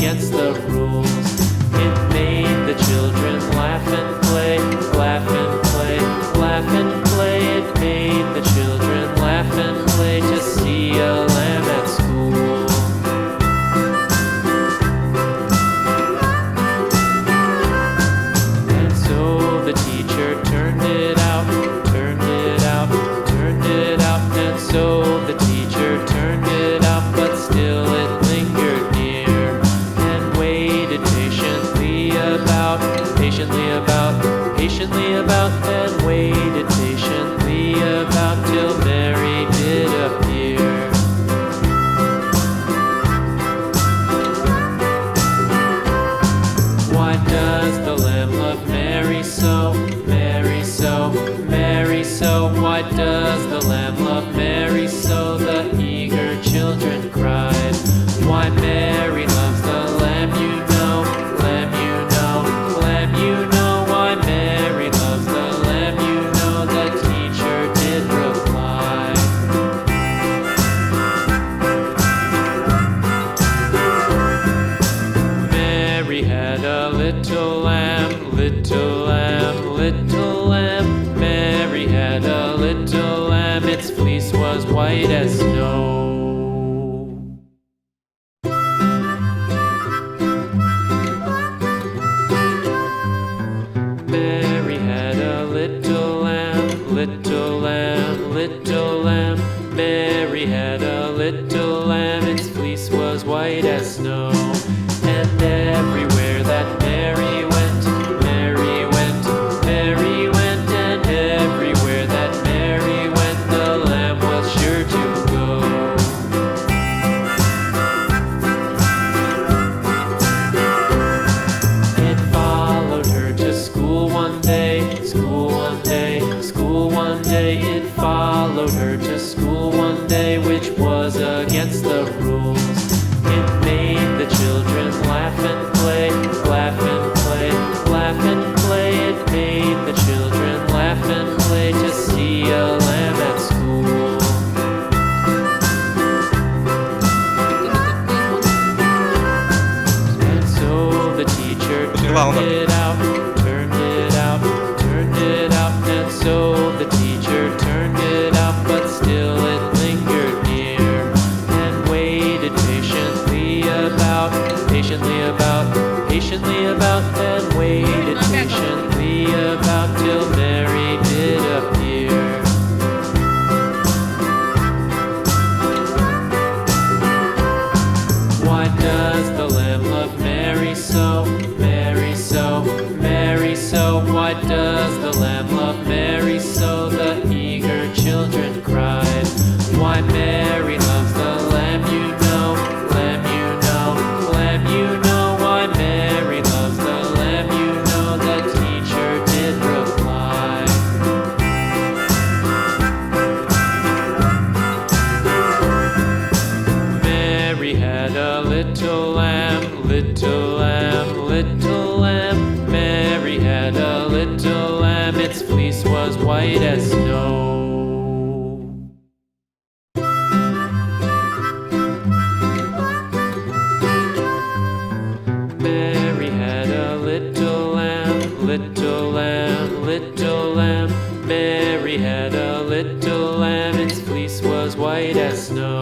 against the rules. It made the children laugh and play, laugh and play, laugh and play. It made the children laugh and play to see a lamb at school. And so the teacher turned it out, turned it out, turned it out. And so the teacher turned it out, but still it lingered near and waited patiently about, patiently about, patiently about, and waited patiently about till Mary did appear. Why does the lamb love Mary so, Mary so, Mary so? Why does the lamb love Mary so? The eager children cried. Why Mary loves the lamb, you know, lamb, you know, lamb, you know. Why Mary loves the lamb, you know, the teacher did reply. Mary had a little lamb, little lamb, little lamb. Mary had a little lamb, its fleece was white as snow. Mary had a little lamb, little lamb, little lamb. Mary had a little lamb, its fleece was white as snow. And everywhere that Mary went, Mary went, Mary went, and everywhere that Mary went, the lamb was sure to go. It followed her to school one day, school one day, school one day. It followed her to school one day, which was against the rules. It made the children laugh and play, laugh and play, laugh and play. It made the children laugh and play to see a lamb at school. And so the teacher turned it out, turned it out, turned it out. And so the teacher turned it out, but still it lingered near and waited patiently about, patiently about, patiently about, and waited patiently about till Mary did appear. Why does the lamb love Mary so, Mary so, Mary so? Why does the lamb love Mary so? The eager children cried. Why Mary loves the lamb, you know, lamb, you know, lamb, you know. Why Mary loves the lamb, you know, the teacher did reply. Mary had a little lamb, little lamb, little lamb. Mary had a little lamb, its fleece was white as snow. Mary had a little lamb, little lamb, little lamb. Mary had a little lamb, its fleece was white as snow.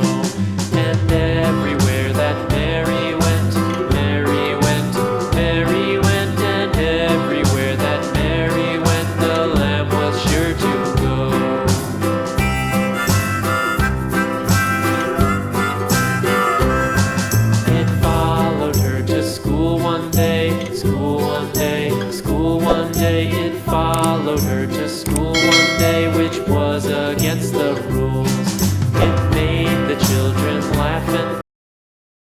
And everywhere that Mary went, Mary went, Mary went, and everywhere that Mary went, the lamb was sure to go. It followed her to school one day, school one day, school one day. It followed her